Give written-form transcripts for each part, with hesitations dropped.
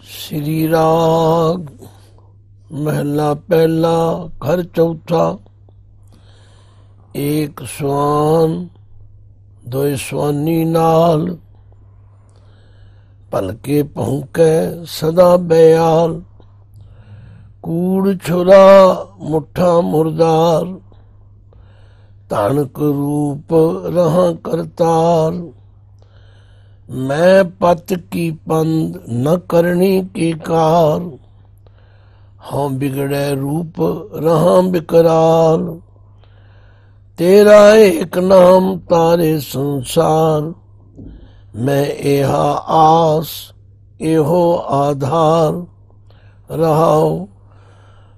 श्री राग महला पहला घर चौथा। एक स्वान दोय स्वानी नाल, पलके पहुँके सदा बयाल। कूड़ छुरा मुठा मुरदार, तानक रूप रहा करतार। मैं पत की पंद न करनी की कार, हाँ बिगड़े रूप रहा बिकराल। तेरा एक नाम तारे संसार, मैं एहा आस एहो आधार। रहाओ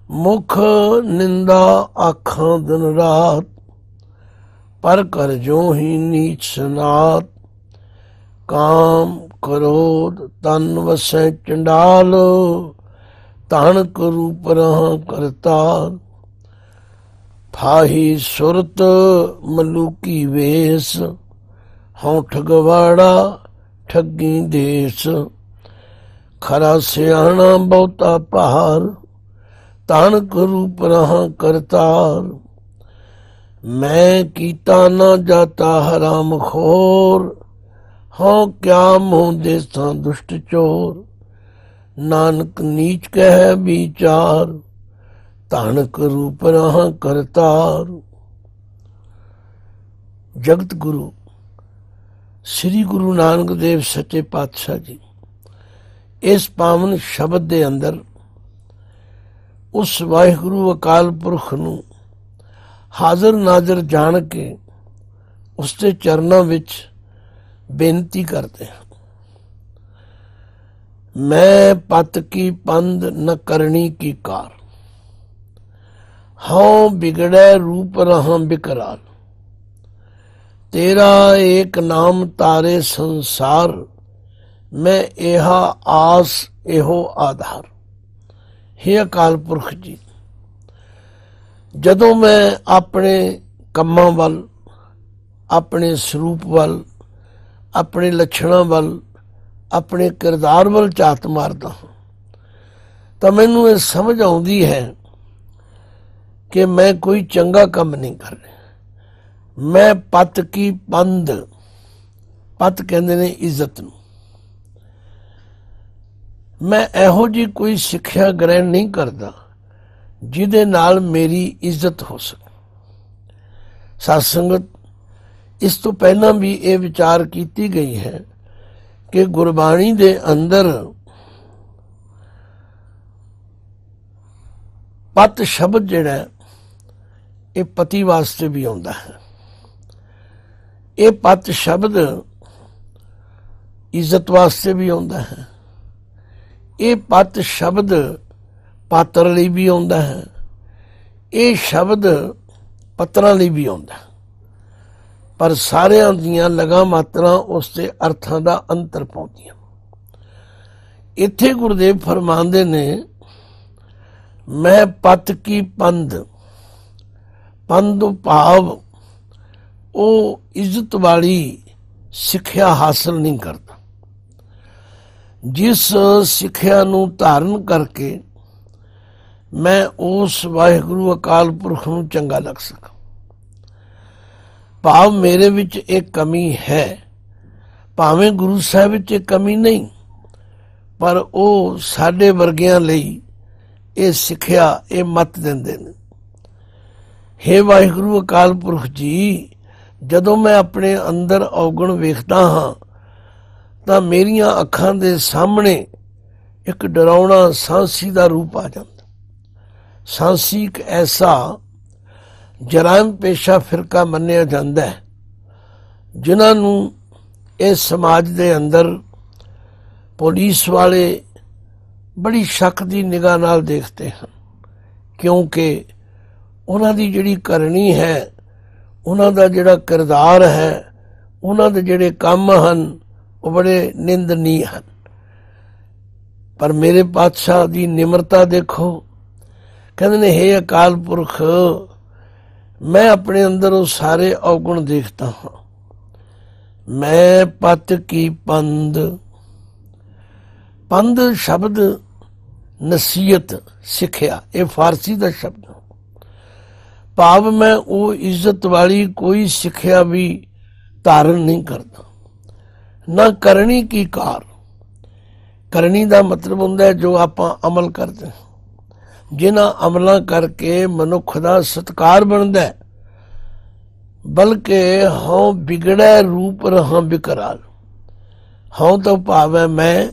मुख निंदा आखां दिन रात, पर कर जो ही नीच सनात। काम क्रोध तन वसै चंडाल, तानक रूप रहा करतार। फाही सुरत मलूकी वेश, हाँ ठगवाड़ा ठगी देश। खरा सियाणा बहुता पहार, तानक रूप रहा करतार। मैं कीता न जाता हराम खोर, हाँ क्या मोह देसा दुष्ट चोर। नानक नीच कह विचार, तानक रूप रहा करतार। जगत गुरु श्री गुरु नानक देव सच्चे पातशाह जी इस पावन शब्द दे अंदर उस वाहिगुरु अकाल पुरख नूं हाਜ਼ਰ नाਜ਼ਰ जान के उसके चरणों विच बेनती करते हैं। मैं पत की पंद न करनी की कार, हाँ बिगड़े रूप रहा बिकराल। तेरा एक नाम तारे संसार, मैं एहा आस एहो आधार। हे अकाल पुरख जी, जदों मैं अपने कम्मां वल, अपने सरूप वल, अपने लक्षणों वल, अपने किरदार वल झात मारदा हां, तां मैनूं ये समझ आउंदी है कि मैं कोई चंगा काम नहीं कर रहा। मैं पत की पंद, पत कहंदे ने इज्जत नूं, मैं इहो जी कोई सिक्ख्या ग्रहण नहीं करदा जिहदे नाल मेरी इज्जत हो सके। सत संगत, इस तो पहला भी ये विचार की गई है कि गुरबाणी दे अंदर पत शब्द जिहड़ा ये पति वास्ते भी आउंदा है। ये पत शब्द इज्जत वास्ते भी आउंदा है। ये पत शब्द पात्र लई भी आउंदा है। ये शब्द पत्रां लई भी आउंदा है। पर सारियां दियां लगा मात्रां उसके अर्थां दा अंतर पाउंदियां। इत्थे गुरुदेव फरमांदे ने, मैं पत की पंद, पंद भाव वो इज्जत वाली सिक्ख्या हासिल नहीं करता, जिस सिक्ख्या नूं धारण करके मैं उस वाहिगुरु अकाल पुरख नूं चंगा लग सकां। भाव मेरे विच एक कमी है, भावें गुरु साहब विच एक कमी नहीं, पर वो साडे वर्गियां लई ये सिक्ख्या ये मत देंदे ने। हे वाहिगुरु अकाल पुरख जी, जदों मैं अपने अंदर औगण वेखदा हाँ तां मेरियां अखां दे सामने एक डरावना सांसी दा रूप आ जांदा। सांसी एक ऐसा जराइम पेशा फिरका मन्निया जाता है जिन्हां नूं इस समाज दे अंदर पुलिस वाले बड़ी शक की निगाह नाल देखते हैं, क्योंकि उन्हां दी जिहड़ी करनी है, उन्हां दा जिहड़ा किरदार है, उन्हां दे जिहड़े काम हन वो बड़े निंदनीय हैं। पर मेरे पातशाह की निमरता देखो, कहते ने हे अकाल पुरख, मैं अपने अंदर वो सारे अवगुण देखता हाँ। मैं पत की पंद, पंद शब्द नसीहत सिक्ख्या, ये फारसी का शब्द। भाव मैं वो इज्जत वाली कोई सिक्ख्या भी धारण नहीं करता। ना करनी की कार, करनी का मतलब होंदा है जो आप अमल करते हैं, जिन्हां अमलों करके मनुख का सत्कार बनता है। बल्कि हाँ बिगड़े रूप रहा विकराल, हाँ तो भाव है मैं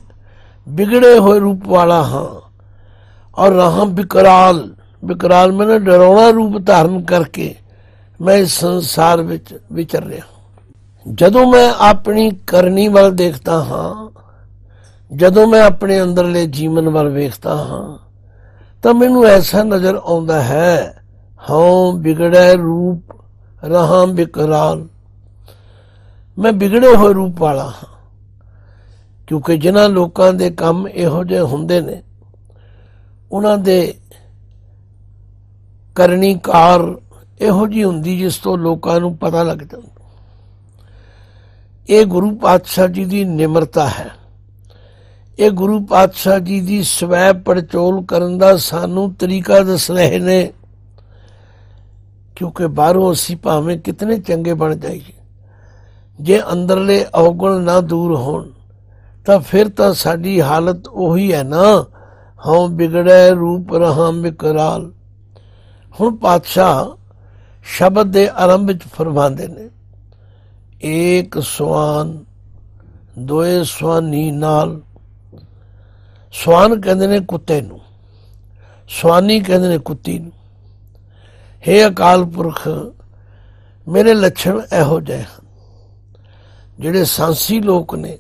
बिगड़े हुए रूप वाला हाँ, और रहा विकराल, विकराल मैंने डरावना रूप धारण करके मैं इस संसार विच विचर रहा। जदों मैं अपनी करनी वाल देखता हाँ, जदों मैं अपने अंदरले जीवन वाल वेखता हाँ, तो मैनू ऐसा नजर आउंदा है हाँ बिगड़े रूप रहा विकराल, मैं बिगड़े हुए रूप वाला हाँ। क्योंकि जिन्हां लोकां दे काम इहो जिहे हुंदे ने, उन्हां दे करनी कार इहो जी हुंदी जिस तो लोकां नूं पता लग जांदा। ये गुरु पातशाह जी की निमरता है, ये गुरु पातशाह जी की स्वै पड़चोल करन दा सानू तरीका दस रहे ने। क्योंकि बाहरों असी भावें कितने चंगे बन जाइए, जे अंदरले अवगुण ना दूर होण तो फिर तो साडी हालत उही है ना, हाँ बिगड़े रूप रहा विकराल। हुण पातशाह शब्द के आरंभ च फरमांदे ने, एक स्वान दोए स्वानी नाल। स्वान कहते ने कुत्ते नूं, स्वानी कहते ने कुत्ती नूं। हे अकाल पुरख मेरे लक्षण इहो जिहे हन। जिहड़े सांसी लोग ने,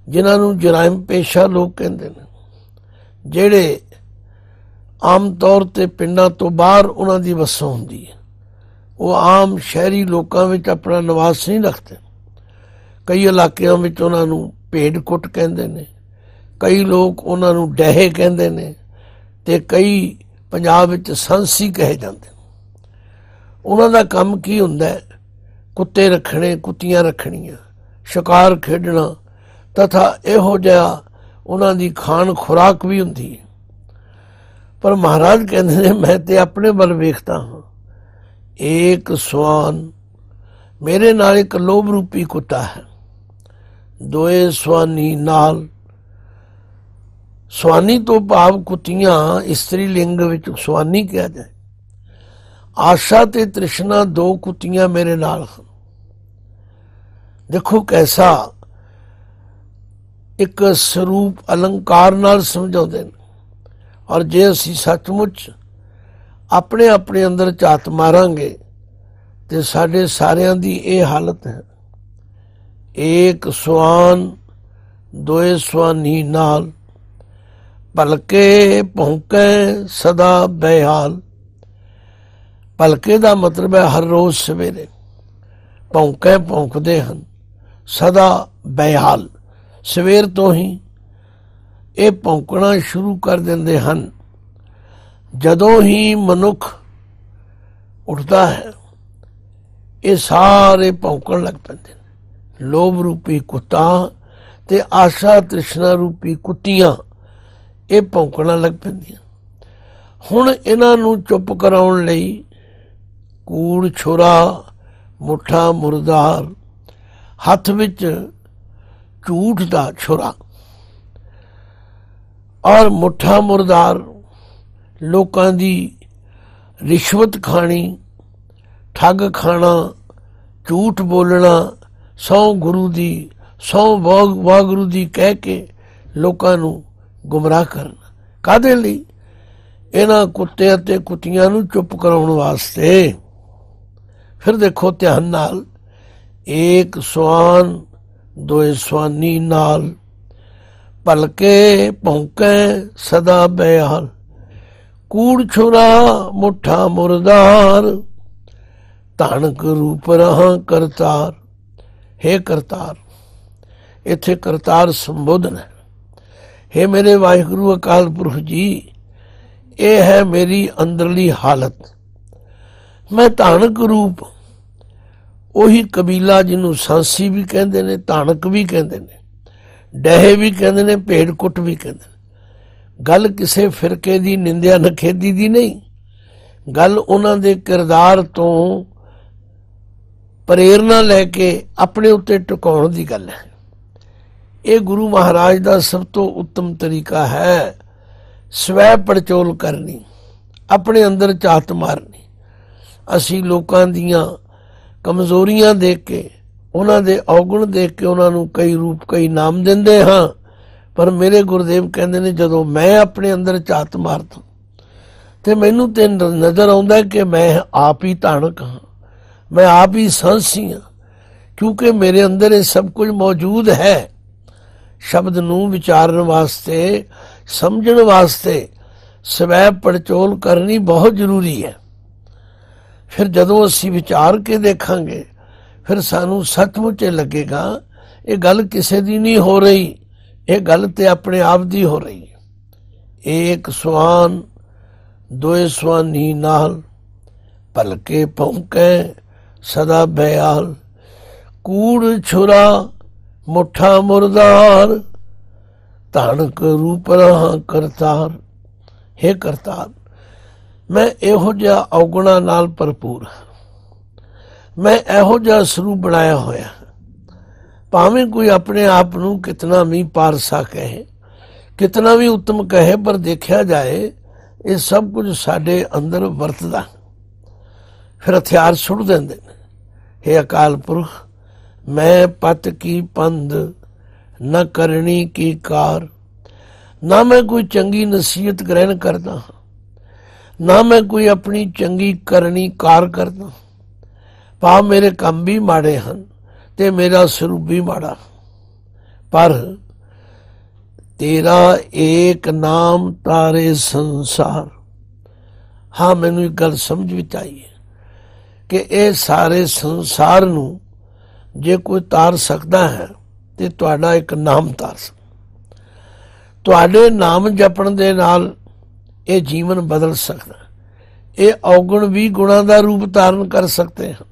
जिन्हां नूं जराइम पेशा लोग कहते हैं, जिहड़े आम तौर ते पिंडां तो बाहर उन्हां दी वसों हुंदी है, वो आम शहरी लोकां विच अपना निवास नहीं रखते। कई इलाकिਆਂ ਵਿੱਚ उन्हां नूं भेड़ कुट कहते हैं, कई लोग उन्हां नूं डहे कहते हैं, ते कई पंजाब विच सांसी कहे जाते हैं। उन्हां दा काम की हुंदा है? कुत्ते रखने, कुत्तियां रखणियां, शिकार खेडना, तथा इहो जिहा उन्हां दी खान खुराक भी हुंदी है। पर महाराज कहते हैं मैं ते अपने बल वेखता हाँ, एक स्वान मेरे नाल एक लोभ रूपी कुत्ता है, दोए स्वानी नाल। स्वानी तो भाव कुत्तियां स्त्री लिंग विच स्वानी कहा जाए। आशा ते तृष्णा दो कुत्तियां मेरे नाल हैं। देखो कैसा एक स्वरूप अलंकार नाल समझाते हैं। और जे असी सचमुच अपने अपने अंदर झात मारांगे तो साडे सारियां दी ये हालत है। एक स्वान दोए स्वानी नाल, भलके भौंके सदा बेहाल। भलके दा मतलब है हर रोज सवेरे, भौंके भौंकदे हन, सदा बेहाल सवेर तो ही ये भौंकना शुरू कर देंदे हन। जदों ही मनुख उठता है ये सारे भौंकण लग पैंदे। लोभ रूपी कुत्ता ते आशा तृष्णा रूपी कुत्तियां ये भौंकना लग पैंदियां। हुण इन्हां नूं चुप कराउण लई कूड़ छुरा मुठा मुरदार, हथ विच झूठ दा छुरा और मुठा मुरदार, लोकां दी रिश्वत खानी, ठग खाना, झूठ बोलना, सौ गुरु दी सौ वागुरु दी कह के लोकां नूं गुमराह करना। कादे लई? इन्हां कुत्ते ते कुत्तियां नूं चुप कराउण वास्ते। फिर देखो ध्यान नाल, एक स्वान दोए स्वानी नाल, भलके भौंके सदा बेहाल। कूड़ छुरा मुठा मुरदार, धानक रूप रहा करतार। हे करतार, इत्थे करतार संबोधन है। हे मेरे वाहिगुरु अकाल पुरख जी, ये है मेरी अंदरली हालत। मैं धानक रूप, ਉਹੀ ਕਬੀਲਾ ਜਿਹਨੂੰ ਸਾਂਸੀ ਵੀ ਕਹਿੰਦੇ ਨੇ, ਧਾਨਕ ਵੀ ਕਹਿੰਦੇ ਨੇ, ਡਹਿ ਵੀ ਕਹਿੰਦੇ ਨੇ, ਭੇਡ ਕੁੱਟ ਵੀ ਕਹਿੰਦੇ ਨੇ। ਗੱਲ ਕਿਸੇ ਫਿਰਕੇ ਦੀ ਨਿੰਦਿਆ ਨਖੇਦੀ ਦੀ ਨਹੀਂ, ਗੱਲ ਉਹਨਾਂ ਦੇ ਕਿਰਦਾਰ ਤੋਂ ਪ੍ਰੇਰਨਾ ਲੈ ਕੇ ਆਪਣੇ ਉੱਤੇ ਟਿਕਾਉਣ ਦੀ ਗੱਲ ਹੈ। ਇਹ ਗੁਰੂ ਮਹਾਰਾਜ ਦਾ ਸਭ ਤੋਂ ਉੱਤਮ ਤਰੀਕਾ ਹੈ, ਸਵੈ ਪੜਚੋਲ ਕਰਨੀ, ਆਪਣੇ ਅੰਦਰ ਝਾਤ ਮਾਰਨੀ। ਅਸੀਂ ਲੋਕਾਂ ਦੀਆਂ ਕਮਜ਼ੋਰੀਆਂ ਦੇਖ ਕੇ, ਉਹਨਾਂ ਦੇ ਔਗੁਣ ਦੇਖ ਕੇ ਉਹਨਾਂ ਨੂੰ ਕਈ ਰੂਪ ਕਈ ਨਾਮ ਦਿੰਦੇ ਹਾਂ, ਪਰ ਮੇਰੇ ਗੁਰਦੇਵ ਕਹਿੰਦੇ ਨੇ ਜਦੋਂ ਮੈਂ ਆਪਣੇ ਅੰਦਰ ਝਾਤ ਮਾਰਦਾ ਤੇ ਮੈਨੂੰ ਤੇ ਨਜ਼ਰ ਆਉਂਦਾ ਕਿ ਮੈਂ ਆਪ ਹੀ ਧਾਨਕ ਹਾਂ, ਮੈਂ ਆਪ ਹੀ ਸਾਂਸੀ ਹਾਂ, ਕਿਉਂਕਿ ਮੇਰੇ ਅੰਦਰ ਇਹ ਸਭ ਕੁਝ ਮੌਜੂਦ ਹੈ। ਸ਼ਬਦ ਨੂੰ ਵਿਚਾਰਨ ਵਾਸਤੇ, ਸਮਝਣ ਵਾਸਤੇ ਸਵੈ ਪੜਚੋਲ ਕਰਨੀ ਬਹੁਤ ਜ਼ਰੂਰੀ ਹੈ। ਫਿਰ ਜਦੋਂ ਅਸੀਂ ਵਿਚਾਰ ਕੇ ਦੇਖਾਂਗੇ, ਫਿਰ ਸਾਨੂੰ ਸੱਚਮੁੱਚ ਲੱਗੇਗਾ ਇਹ ਗੱਲ ਕਿਸੇ ਦੀ ਨਹੀਂ ਹੋ ਰਹੀ, ਇਹ ਗੱਲ ਤੇ ਆਪਣੇ ਆਪ ਦੀ ਹੋ ਰਹੀ ਹੈ। ਏਕ ਸਵਾਨ ਦੋਏ ਸਵਾਨੀ ਨਾਲ, ਭਲਕੇ ਭੌਂਕੇ ਸਦਾ ਬਿਆਲ, ਕੂੜ ਛੁਰਾ ਮੁੱਠਾ ਮੁਰਦਾਰ, ਧਾਨਕ ਰੂਪ ਰਹਾ ਕਰਤਾਰ। ਹੇ ਕਰਤਾਰ, ਮੈਂ ਇਹੋ ਜਿਹਾ ਔਗੁਣਾ ਨਾਲ ਭਰਪੂਰ ਹਾਂ, ਮੈਂ ਇਹੋ ਜਿਹਾ ਸਰੂਪ ਬਣਾਇਆ ਹੋਇਆ, ਭਾਵੇਂ ਕੋਈ ਆਪਣੇ ਆਪ ਨੂੰ ਕਿਤਨਾ ਵੀ ਪਾਰਸਾ ਕਹੇ, ਕਿਤਨਾ ਵੀ ਉੱਤਮ ਕਹੇ, ਪਰ ਦੇਖਿਆ ਜਾਏ ਇਹ ਸਭ ਕੁਝ ਸਾਡੇ ਅੰਦਰ ਵਰਤਦਾ। ਫਿਰ ਹਥਿਆਰ ਸੁੱਟ ਦਿੰਦੇ ਨੇ। ਹੇ ਅਕਾਲ ਪੁਰਖ, ਮੈਂ ਪਤ ਕੀ ਪੰਧ ਨਾ ਕਰਨੀ ਕੀ ਕਾਰ, ਨਾ ਮੈਂ ਕੋਈ ਚੰਗੀ ਨਸੀਹਤ ਗ੍ਰਹਿਣ ਕਰਦਾ, ਨਾ ਮੈਂ ਕੋਈ ਆਪਣੀ ਚੰਗੀ ਕਰਨੀ ਕਾਰ ਕਰਦਾ। ਭਾਵ ਮੇਰੇ ਕੰਮ ਵੀ ਮਾੜੇ ਹਨ ਤੇ ਮੇਰਾ ਸਰੂਪ ਵੀ ਮਾੜਾ, ਪਰ ਤੇਰਾ ਏਕ ਨਾਮ ਤਾਰੇ ਸੰਸਾਰ। ਹਾਂ, ਮੈਨੂੰ ਇੱਕ ਗੱਲ ਸਮਝ ਵਿੱਚ ਆਈ ਹੈ ਕਿ ਇਹ ਸਾਰੇ ਸੰਸਾਰ ਨੂੰ ਜੇ ਕੋਈ ਤਾਰ ਸਕਦਾ ਹੈ ਤੇ ਤੁਹਾਡਾ ਇੱਕ ਨਾਮ ਤਾਰ ਸਕਦਾ। ਤੁਹਾਡੇ ਨਾਮ ਜਪਣ ਦੇ ਨਾਲ ਇਹ ਜੀਵਨ ਬਦਲ ਸਕਦਾ, ਇਹ ਔਗੁਣ ਵੀ ਗੁਣਾਂ ਦਾ ਰੂਪ ਧਾਰਨ ਕਰ ਸਕਦੇ ਹਨ,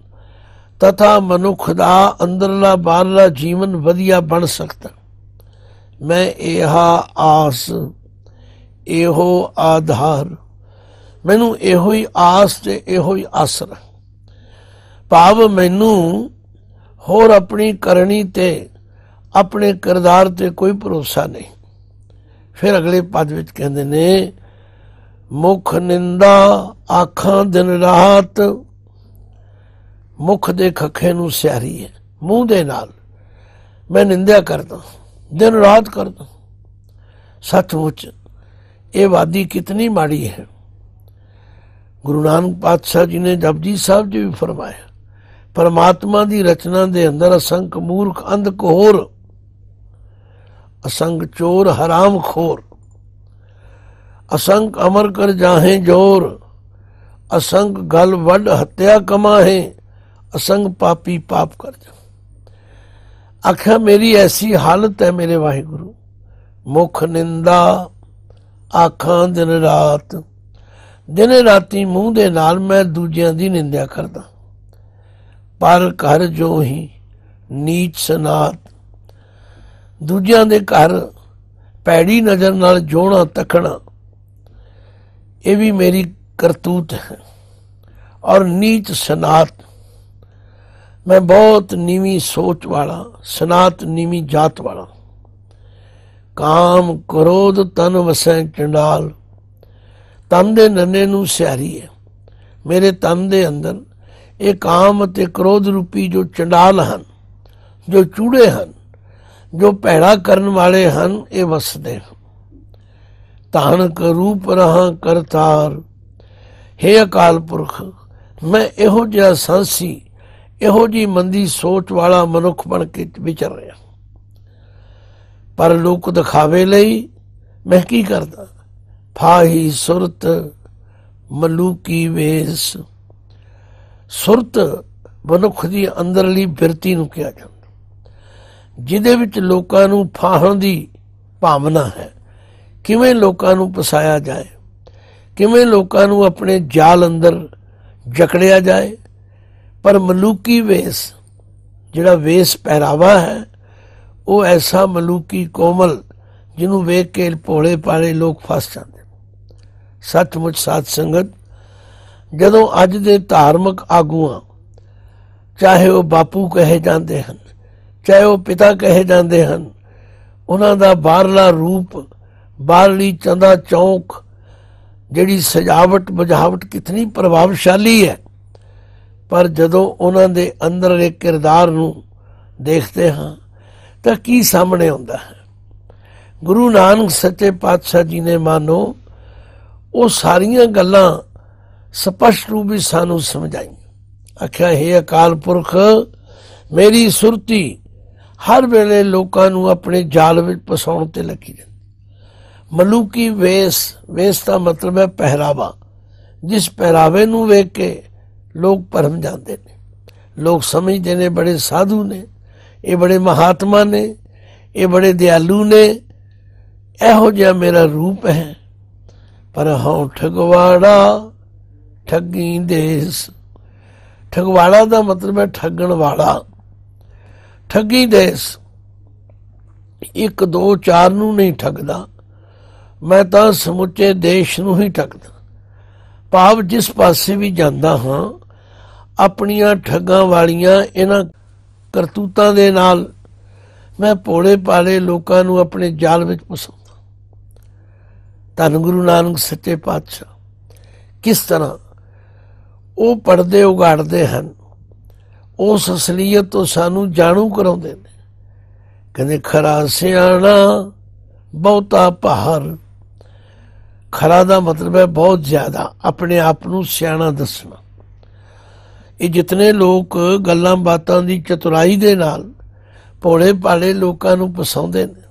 ਤਥਾ ਮਨੁੱਖ ਦਾ ਅੰਦਰਲਾ ਬਾਹਰਲਾ ਜੀਵਨ ਵਧੀਆ ਬਣ ਸਕਦਾ। ਮੈਂ ਇਹਾ ਆਸ, ਇਹੋ ਆਧਾਰ, ਮੈਨੂੰ ਇਹੋ ਹੀ ਆਸ ਤੇ ਇਹੋ ਹੀ ਆਸਰਾ। ਭਾਵ ਮੈਨੂੰ ਹੋਰ ਆਪਣੀ ਕਰਨੀ ਤੇ ਆਪਣੇ ਕਿਰਦਾਰ ਤੇ ਕੋਈ ਭਰੋਸਾ ਨਹੀਂ। ਫਿਰ ਅਗਲੇ ਪਦ ਵਿੱਚ ਕਹਿੰਦੇ ਨੇ, ਮੁਖ ਨਿੰਦਾ ਆਖਾਂ ਦਿਨ ਰਾਤ, ਮੁਖ ਦੇ ਖੱਖੇ ਨੂੰ ਸਿਆਰੀ ਹੈ, ਮੂੰਹ ਦੇ ਨਾਲ ਮੈਂ ਨਿੰਦਿਆ ਕਰਦਾ, ਦਿਨ ਰਾਤ ਕਰਦਾ। ਸੱਚਮੁੱਚ ਇਹ ਵਾਦੀ ਕਿਤਨੀ ਮਾੜੀ ਹੈ। ਗੁਰੂ ਨਾਨਕ ਪਾਤਸ਼ਾਹ ਜੀ ਨੇ ਜਪਜੀ ਸਾਹਿਬ ਜੀ ਵੀ ਫਰਮਾਇਆ, ਪਰਮਾਤਮਾ ਦੀ ਰਚਨਾ ਦੇ ਅੰਦਰ ਅਸੰਖ ਮੂਰਖ ਅੰਧ ਘੋਰ, असंग चोर हराम खोर, असंग अमर कर जाहे जोर, असंग गल वड हत्या कमाहे, असंग पापी पाप कर जा। आख्या मेरी ऐसी हालत है मेरे वाहिगुरु, मुख निंदा आखां दिन रात, दिन राती मूँह दे नाल मैं दूजियां दी निंदा करदा, पर घर जो ही नीच सनात, ਦੂਜਿਆਂ ਦੇ ਘਰ ਭੈੜੀ ਨਜ਼ਰ ਨਾਲ ਜੋਣਾ ਤੱਕਣਾ, ਇਹ ਵੀ ਮੇਰੀ ਕਰਤੂਤ ਹੈ। ਔਰ ਨੀਚ ਸਨਾਤ, ਮੈਂ ਬਹੁਤ ਨੀਵੀਂ ਸੋਚ ਵਾਲਾ, ਸਨਾਤ ਨੀਵੀਂ ਜਾਤ ਵਾਲਾ। ਕਾਮ ਕ੍ਰੋਧ ਤਨ ਵਸੈ ਚੰਡਾਲ, ਤਨ ਦੇ ਨੰਨੇ ਨੂੰ ਸਿਆਰੀ ਹੈ। ਮੇਰੇ ਤਨ ਦੇ ਅੰਦਰ ਇਹ ਕਾਮ ਅਤੇ ਕ੍ਰੋਧ ਰੂਪੀ ਜੋ ਚੰਡਾਲ ਹਨ, ਜੋ ਚੂੜੇ ਹਨ, ਜੋ ਭੈੜਾ ਕਰਨ ਵਾਲੇ ਹਨ, ਇਹ ਵਸਦੇ ਹਨ। ਧਾਨਕ ਰੂਪ ਰਹਾ ਕਰਤਾਰ, ਹੇ ਅਕਾਲ ਪੁਰਖ, ਮੈਂ ਇਹੋ ਜਿਹਾ ਸਾਂਸੀ, ਇਹੋ ਜਿਹੀ ਮੰਦੀ ਸੋਚ ਵਾਲਾ ਮਨੁੱਖ ਬਣ ਕੇ ਵਿਚਰ ਰਿਹਾ, ਪਰ ਲੋਕ ਦਿਖਾਵੇ ਲਈ ਮੈਂ ਕੀ ਕਰਦਾ। ਫਾਹੀ ਸੁਰਤ ਮਲੂਕੀ ਵੇਸ, ਸੁਰਤ ਮਨੁੱਖ ਦੀ ਅੰਦਰਲੀ ਬਿਰਤੀ ਨੂੰ ਕਿਹਾ ਜਾਂਦਾ, ਜਿਹਦੇ ਵਿੱਚ ਲੋਕਾਂ ਨੂੰ ਫਾਹਣ ਦੀ ਭਾਵਨਾ ਹੈ। ਕਿਵੇਂ ਲੋਕਾਂ ਨੂੰ ਫਸਾਇਆ ਜਾਏ, ਕਿਵੇਂ ਲੋਕਾਂ ਨੂੰ ਆਪਣੇ ਜਾਲ ਅੰਦਰ जकड़िया जाए। पर मलूकी वेस जिहड़ा वेस पहरावा है वो ऐसा मलूकी कोमल जिन्हों वेख के भोले भाले लोग फस जाते। सचमुच साध संगत, जदों अज दे धार्मिक आगूआ, चाहे वो बापू कहे जाते हैं, चाहे वो पिता कहे जाते हैं, उन्हां दा बाहरला रूप, बाहरली चंदा चौंक, जिहड़ी सजावट बुझावट कितनी प्रभावशाली है, पर जदों उन्हां दे अंदर एक किरदार नूं देखते हाँ तो की सामने आउंदा है। गुरु नानक सच्चे पातशाह जी ने मानो वो सारियां गल्लां स्पष्ट रूप ही सानू समझाई। आख्या हे अकाल पुरख, मेरी सुरती हर वेले लोकां नूं अपने जाल विच फसाउण ते लगी रहिंदी। मलूकी वेस, वेस का मतलब है पहरावा, जिस पहरावे नूं वेख के लोग भरम जाते ने। लोग समझते ने बड़े साधु ने, ये बड़े महात्मा ने, ये बड़े दयालु ने, इहो जिहा मेरा रूप है। पर हाँ ठगवाड़ा ठगी देस। ठगवाड़ा का मतलब है ठगण वाला। ठगी देस एक दो चार नू नहीं ठगदा, मैं तो समुचे देश नू ही ठगदा। भाव जिस पासे भी जांदा हाँ, अपनियां ठगां वालियां इन्हां करतूतां दे नाल मैं भोले भाले लोकां नू अपने जाल विच फसाउंदा। धन गुरु नानक सच्चे पातशाह किस तरह वो पर्दे उगाड़ते हैं, उस असलीयत तो सानू जाणू कराउंदे ने। कहते खरा सियाणा बहुता भार। खरा दा मतलब है बहुत ज्यादा, अपने आप नू सियाणा दसना। ये जितने लोग गल्लां बातां दी चतुराई दे नाल भोले भाले लोकां नू फसाउंदे ने,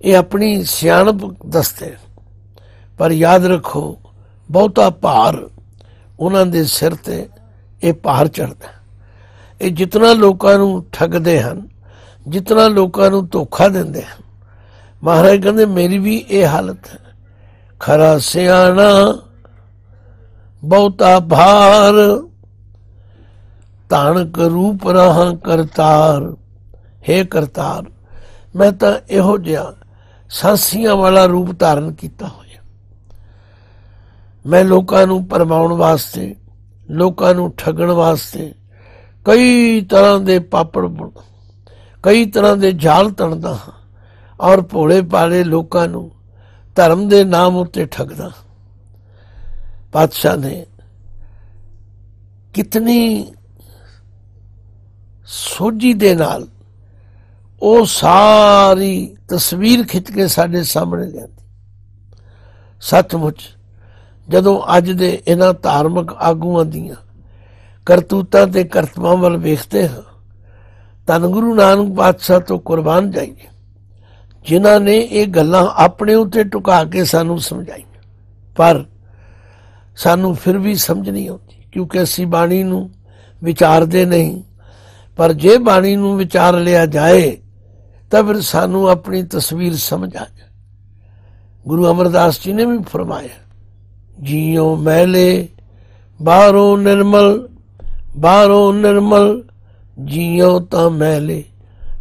ये अपनी सियाणप दसदे। पर याद रखो बहुता भार उन्हां दे सिर ते ये भार चढ़दा। ये जितना लोकां नू ठगदे हन, जितना लोकां नू धोखा दिंदे हन, महाराज कहंदे मेरी भी ये हालत है। खरा सियाणा बहुता भार, ताणक रूप रहा करतार। हे करतार, मैं तो इहो जिहा सांसियां वाला रूप धारण किया होया। मैं लोकां नू भरमाउण वास्ते, लोकां नू ठगण वास्ते कई तरह के पापड़ बुन, कई तरह के जाल तणदा हाँ और भोले भाले लोकां नू धर्म के नाम उत्ते ठगदा। पातशाह ने कितनी सोझी दे नाल वो सारी तस्वीर खिंच के साडे सामने लिआंदी। सचमुच जदों अज दे इन्हां धार्मिक आगूआं दीआं करतूतां ते करतवां वल वेखते हाँ, धन गुरु नानक पातशाह तो कुर्बान जाइए, जिन्हां ने ये गल्लां अपने उत्ते टुका के सानू समझाई। पर सानू फिर भी समझ नहीं आती, क्योंकि असीं बाणी नू विचारदे नहीं। पर जे बाणी नू विचार लिया जाए तो फिर सानू अपनी तस्वीर समझ आ जाए। गुरु अमरदास जी ने भी फरमाया, जियो मैले बाहरों निर्मल, बाहरों निर्मल जियो ता मैले,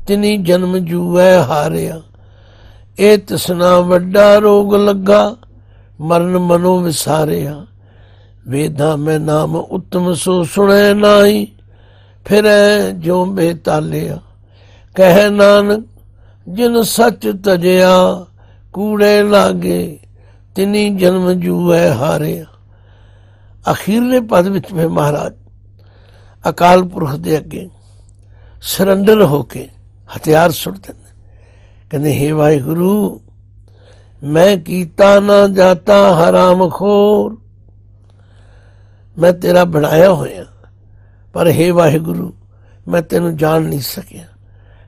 तिनी जन्म जूए हारिया। ए तसना वड्डा रोग लगा, मरण मनो विसारिया। वेदा में नाम उत्तम सो सुने नाई, फिर जो बेतालिया। कह नानक जिन सच तजया, कूड़े लागे तिनी जन्म जूए हारिया। अखीरले पद विच में महाराज अकाल पुरख दे अगे सरंडर होके हथियार सुट देंदे। कहते हे वाहिगुरु, मैं कीता ना जाता हराम खोर। मैं तेरा बनाया होया, पर हे वाहिगुरु मैं तेनू जान नहीं सकिया।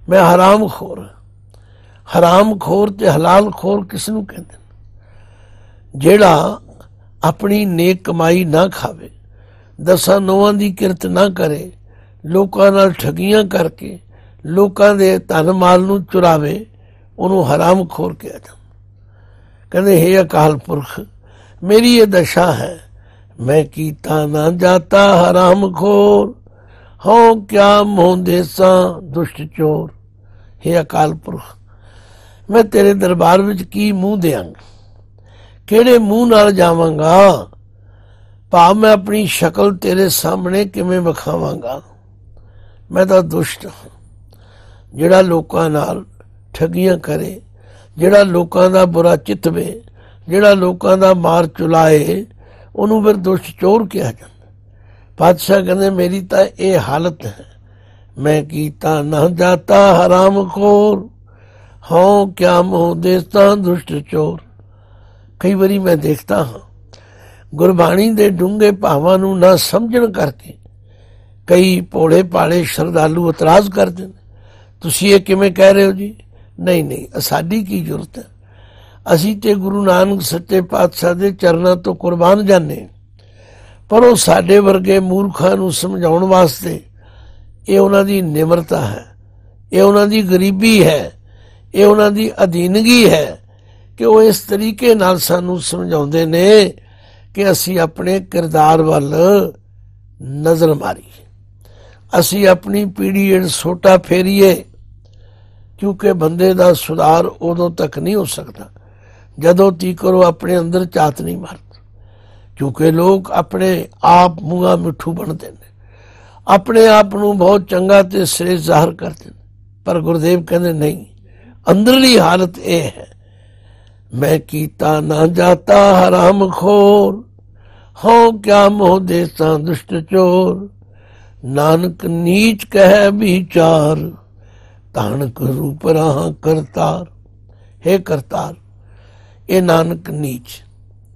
मैं हराम खोर। हराम खोर ते हलाल खोर किसनू कहते? जेड़ा अपनी नेक कमाई ना खावे, दसां नौवां दी किरत ना करे, लोकां नाल ठगियां करके लोकां दे धन माल नू चुरावे, उन्होंने हराम खोर कहा जाता। कहते हे अकाल पुरख, मेरी ये दशा है, मैं कीता ना जाता हराम खोर, हों क्या मोह देसा दुष्ट चोर। हे अकाल पुरख, मैं तेरे दरबार विच की मूँह देंगा, किहड़े मूँह नाल जावांगा, भाव मैं अपनी शक्ल तेरे सामने किवें विखावांगा। मैं तो दुष्ट हाँ, जिहड़ा लोकां नाल ठगियां करे, जिहड़ा लोकां दा बुरा चितवे, जिहड़ा लोकां दा मार चुलाए, ਉਹਨੂੰ फिर दुष्ट चोर कहा जाता। पातशाह कहते मेरी तो यह हालत है, मैं कीता ना जाता हराम खोर, हों क्या मोह देता दुष्ट चोर। कई बारी मैं देखता हाँ गुरबाणी दे डूंगे भावां नूं ना समझण करके कई भोले भाले श्रद्धालु इतराज करते हैं, तुसीं ये किवें कह रहे हो जी। नहीं नहीं, साडी की जरूरत है, असी ते गुरु नानक सच्चे पातशाह दे चरनां तो कुर्बान जाने, पर वो साडे वर्गे मूर्खां नूं समझाउण वास्ते ये उन्हां दी निमरता है, ये उन्हां दी गरीबी है, ये उन्हां दी अधीनगी है कि वो इस तरीके नाल सानूं समझाउंदे ने कि असी अपने किरदार वल नज़र मारीए, असी अपनी पीढ़ी सोटा फेरीए, क्योंकि बंदे दा सुधार उदों तक नहीं हो सकता जदों तीकर वो अपने अंदर झात नहीं मारता। क्योंकि लोग अपने आप मूँहा मिठू बनते हैं, अपने आप नूं बहुत चंगा ते श्रेष्ठ जाहिर करते हैं, पर गुरुदेव कहते नहीं, अंदरली हालत ये है, मैं कीता ना जाता हराम खोर, हों क्या मोह देसा दुष्ट चोर। नानक नीच कह विचार, तानक रूप राह करतार। हे करतार, ये नानक नीच,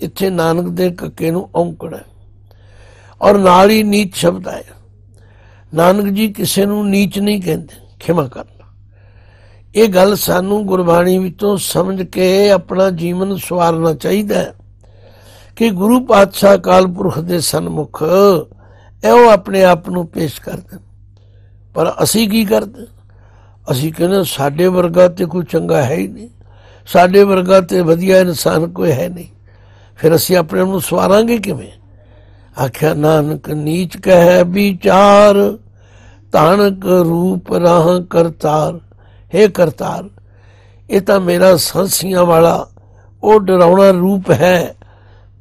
इत्थे नानक दे कक्के नूं औंकड़ है और नाल ही नीच शब्द आया। नानक जी किसे नूं नीच नहीं कहते, खिमा करना। ये गल सानू गुरबाणी विचों समझ के अपना जीवन सवारना चाहिए कि गुरु पातशाह अकाल पुरख दे सन्मुख एहो अपने आप नूं पेश करते, पर असी की करते, असी कहने साडे वर्गा ते कोई चंगा है ही नहीं, साडे वर्गा ते वधिया इंसान कोई है नहीं, फिर असी अपने नूं सवारांगे किवें। आख्या नानक नीच कह विचार, तानक रूप राह करतार। हे करतार, ये तो मेरा सांसियां वाला वो डरावना रूप है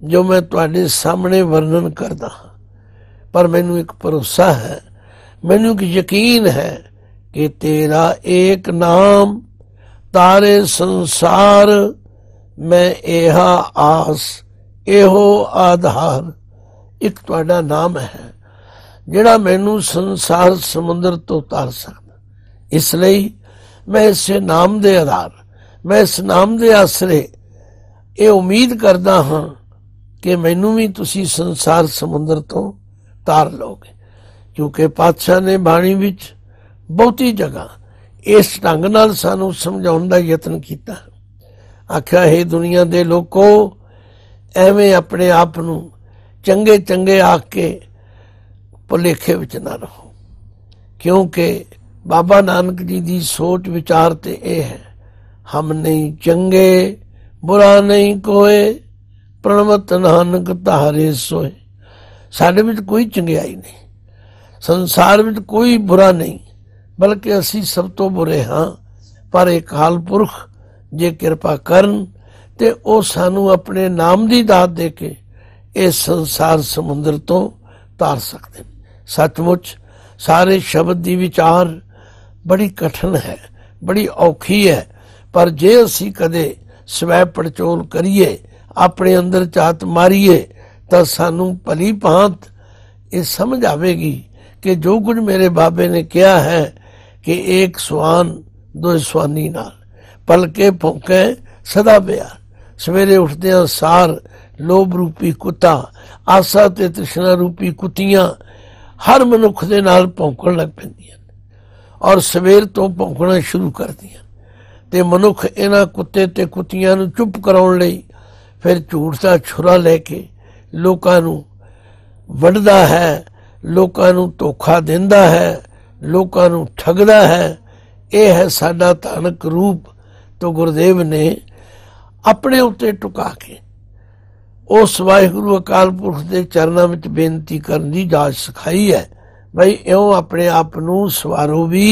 जो मैं तुहाडे सामने वर्णन करदा, पर मैनू एक भरोसा है, मैनू एक यकीन है कि तेरा एक नाम तारे संसार, मैं एहा आस एहो आधार। एक तुहाडा नाम है जिहड़ा मैनू संसार समुद्र तो तार सकदा, इसलिए मैं इस नाम दे आधार, मैं इस नाम दे आसरे ये उम्मीद करदा हाँ कि मैनू भी तुसी संसार समुद्र तो तार लोगे। क्योंकि पातशाह ने बाणी विच बहुती जगह इस ढंग नाल सानू समझाउण दा यतन कीता। आख्या हे दुनिया दे लोको, एवें अपने आप नूं चंगे चंगे आख के भुलेखे विच ना रहो, क्योंकि बाबा नानक जी दी सोच विचार ते ये है, हम नहीं चंगे बुरा नहीं कोए, प्रणवत नानक तारे सोए। साडे विच कोई चंगियाई नहीं, संसार विच कोई बुरा नहीं, बल्कि असी सब तो बुरे हाँ, पर एक अकाल पुरख जे किरपा करन ते ओ सानू अपने नाम दी दात दे के इस संसार समुद्र तो तार सकते। सचमुच सारे शब्द दी विचार बड़ी कठिन है, बड़ी औखी है, पर जे असी कदे स्वै पड़चोल करिए, अपने अंदर झात मारीए, तो सानू भली भांत ये समझ आवेगी कि जो कुछ मेरे बाबे ने किया है कि एक स्वान दो स्वानी नाल पलके भौंके सदा प्यार। सवेरे उठदे सार लोभ रूपी कुत्ता, आसा ते तृष्णा रूपी कुत्तियां हर मनुख दे नाल भौंकण लग पैंदियां और सवेर तो भौंकना शुरू कर दियां, ते मनुख इन्हां कुत्ते ते कुत्तियां नूं चुप कराउण लई फिर झूठ दा छुरा लैके लोकां नूं वढदा है, लोकां नूं धोखा दिंदा है, लोकां नूं ठगदा है। यह है साडा धानक रूप। तो गुरुदेव ने अपने उत्ते टुका के उस वाहिगुरु अकाल पुरख के चरणों में बेनती करने की जाच सिखाई है। भाई इउं अपने आप नूं सवारो भी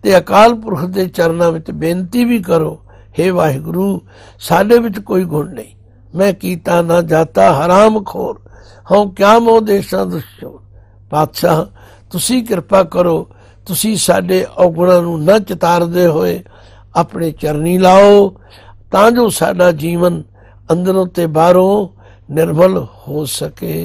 ते अकाल पुरख के चरणों में बेनती भी करो, हे वाहिगुरु साडे विच कोई गुण नहीं, मैं कीता ना जाता हराम खोर, हूँ क्या मोह देशा दुष्चोर। पातशाह तुसी किरपा करो, तुसी साडे अवगुणां नूं न चितारदे होए अपने चरनी लाओ, तां जो साडा जीवन अंदरों ते बाहरों निर्मल हो सके।